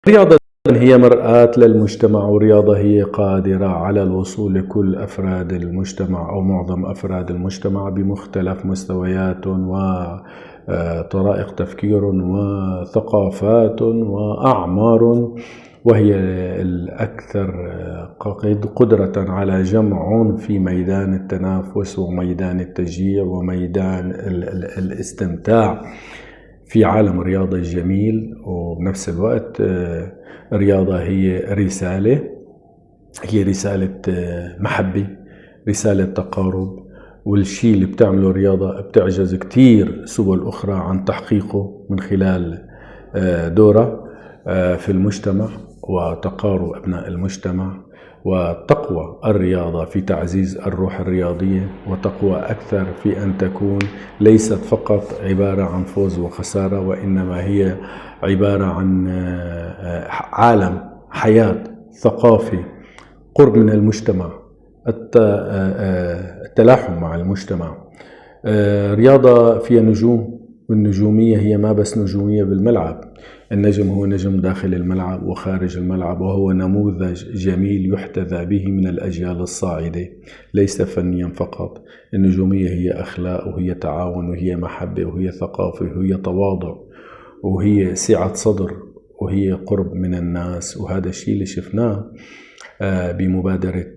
الرياضة هي مرآة للمجتمع، والرياضة هي قادرة على الوصول لكل أفراد المجتمع أو معظم أفراد المجتمع بمختلف مستوياتهم وطرائق تفكير وثقافات وأعمار، وهي الأكثر قدرة على جمع في ميدان التنافس وميدان التشجيع وميدان الاستمتاع في عالم الرياضة الجميل. وبنفس الوقت الرياضة هي رسالة محبة، رسالة تقارب، والشيء اللي بتعمله الرياضة بتعجز كتير سبل أخرى عن تحقيقه من خلال دورة في المجتمع وتقارب أبناء المجتمع، وتقوى الرياضة في تعزيز الروح الرياضية، وتقوى أكثر في أن تكون ليست فقط عبارة عن فوز وخسارة، وإنما هي عبارة عن عالم، حياة، ثقافة، قرب من المجتمع، التلاحم مع المجتمع. رياضة فيها نجوم، والنجومية هي ما بس نجومية بالملعب، النجم هو نجم داخل الملعب وخارج الملعب، وهو نموذج جميل يحتذى به من الأجيال الصاعدة، ليس فنيا فقط. النجومية هي أخلاق، وهي تعاون، وهي محبة، وهي ثقافة، وهي تواضع، وهي سعة صدر، وهي قرب من الناس. وهذا الشيء اللي شفناه بمبادرة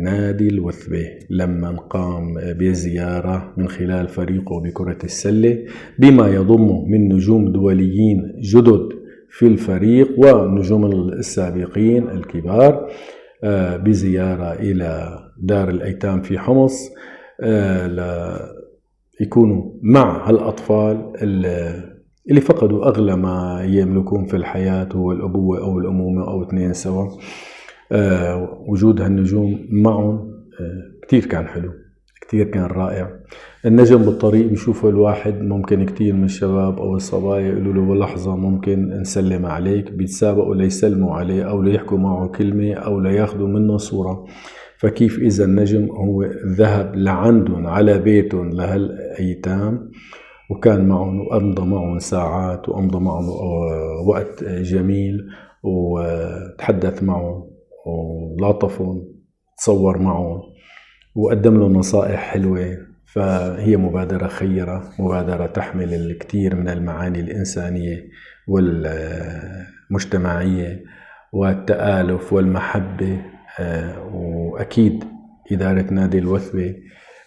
نادي الوثبة لما قام بزيارة من خلال فريقه بكرة السلة بما يضمه من نجوم دوليين جدد في الفريق ونجوم السابقين الكبار، بزيارة إلى دار الأيتام في حمص ليكونوا مع الأطفال اللي فقدوا أغلى ما يملكون في الحياة، هو الأبوة أو الأمومة أو اثنين سوا. وجود هالنجوم معهم كتير كان حلو، كتير كان رائع. النجم بالطريق بيشوفه الواحد، ممكن كتير من الشباب أو الصبايا يقولوا له بلحظة ممكن نسلم عليك، بيتسابقوا ليسلموا عليه أو ليحكوا معه كلمة أو لياخدوا منه صورة. فكيف إذا النجم هو ذهب لعندهم على بيتهم لهالأيتام وكان معهم وأمضى معهم ساعات وأمضى معهم وقت جميل وتحدث معهم ولاطفهم، تصور معهم وقدم له نصائح حلوة. فهي مبادرة خيرة، مبادرة تحمل الكثير من المعاني الإنسانية والمجتمعية والتآلف والمحبة. وأكيد إدارة نادي الوثبة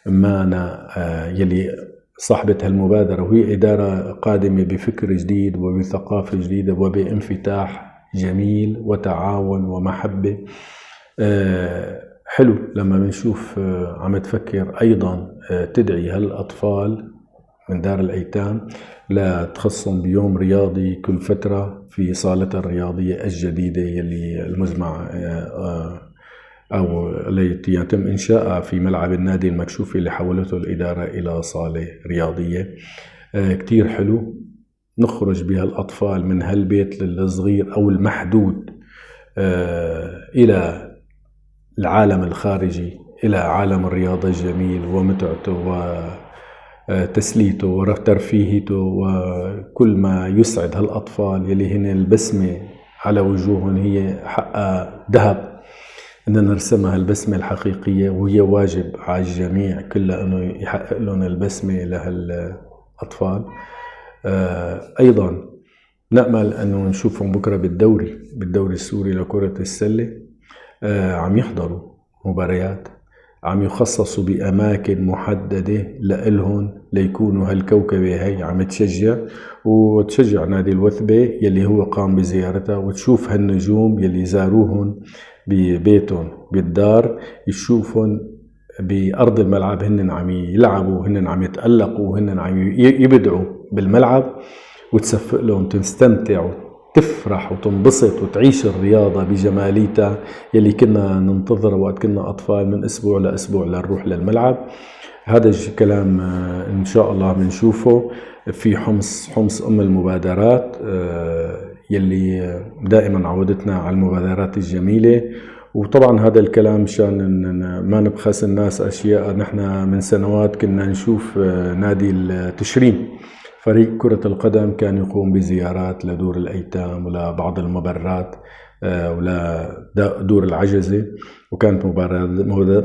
معنا يلي صاحبة هالمبادرة، وهي إدارة قادمة بفكر جديد وبثقافة جديدة وبانفتاح جميل وتعاون ومحبة. حلو لما بنشوف عم تفكر أيضا تدعي هالأطفال من دار الأيتام لتخصهم بيوم رياضي كل فترة في صالتها الرياضية الجديدة يلي المزمع أو التي يتم إنشائها في ملعب النادي المكشوف اللي حولته الإدارة إلى صالة رياضية. كتير حلو نخرج بها الأطفال من هالبيت الصغير أو المحدود إلى العالم الخارجي، إلى عالم الرياضة الجميل ومتعته وتسليته وترفيهته وكل ما يسعد هالأطفال يلي هن البسمة على وجوههم هي حقها ذهب، إننا نرسمها البسمة الحقيقية، وهي واجب على الجميع كله أنه يحقق لهم البسمة لهالأطفال. أيضا نأمل أنه نشوفهم بكرة بالدوري السوري لكرة السلة، عم يحضروا مباريات، عم يخصصوا بأماكن محددة لإلهم ليكونوا هالكوكبة هي عم وتشجع نادي الوثبة يلي هو قام بزيارتها، وتشوف هالنجوم يلي زاروهن ببيتهم بالدار، يشوفهم بأرض الملعب هن عم يلعبوا، هن عم يتألقوا، هن عم يبدعوا بالملعب، وتصفق لهم تستمتع وتفرح وتنبسط وتعيش الرياضة بجماليتها يلي كنا ننتظر وقت كنا أطفال من أسبوع لأسبوع لنروح للملعب. هذا الكلام إن شاء الله بنشوفه في حمص أم المبادرات يلي دائما عودتنا على المبادرات الجميلة. وطبعا هذا الكلام مشان ما نبخس الناس أشياء. نحن من سنوات كنا نشوف نادي التشرين فريق كرة القدم كان يقوم بزيارات لدور الأيتام ولبعض المبرات ولدور العجزة، وكانت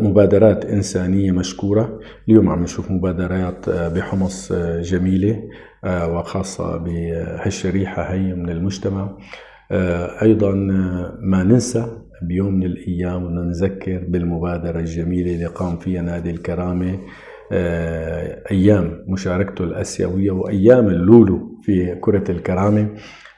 مبادرات إنسانية مشكورة. اليوم عم نشوف مبادرات بحمص جميلة وخاصة بهالشريحة هي من المجتمع. أيضا ما ننسى بيوم من الأيام ونذكر بالمبادرة الجميلة اللي قام فيها نادي الكرامة أيام مشاركته الآسيوية وأيام اللولو في كرة الكرامة،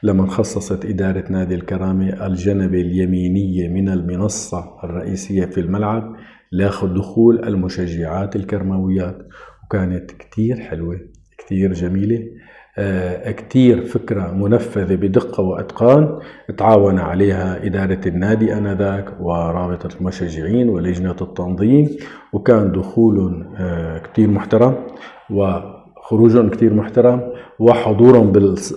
لما خصصت إدارة نادي الكرامة الجنبة اليمينية من المنصة الرئيسية في الملعب لدخول المشجعات الكرماويات، وكانت كتير حلوة كتير جميلة، كتير فكرة منفذة بدقة وأتقان. تعاون عليها إدارة النادي آنذاك ورابطة المشجعين ولجنة التنظيم، وكان دخولهم كتير محترم وخروجهم كتير محترم وحضورهم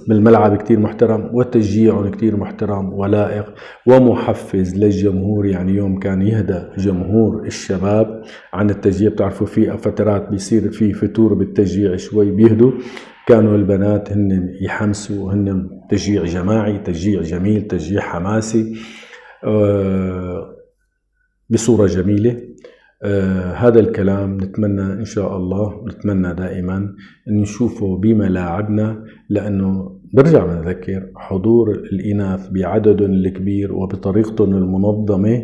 بالملعب كتير محترم وتشجيعهم كتير محترم ولائق ومحفز للجمهور. يعني يوم كان يهدى جمهور الشباب عن التشجيع، بتعرفوا في فترات بيصير في فتور بالتشجيع شوي بيهدوا، كانوا البنات هن يحمسوا، هن تشجيع جماعي، تشجيع جميل، تشجيع حماسي بصورة جميلة. هذا الكلام نتمنى إن شاء الله، نتمنى دائما أن نشوفه بملاعبنا، لأنه برجع بنذكر حضور الإناث بعددهم الكبير وبطريقتهم المنظمة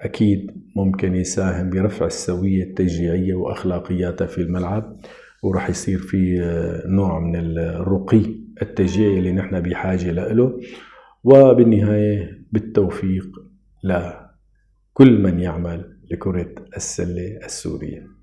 أكيد ممكن يساهم برفع السوية التشجيعية وأخلاقياتها في الملعب، ورح يصير في نوع من الرقي التشجيعي اللي نحن بحاجة له. وبالنهاية بالتوفيق لكل من يعمل لكرة السلة السورية.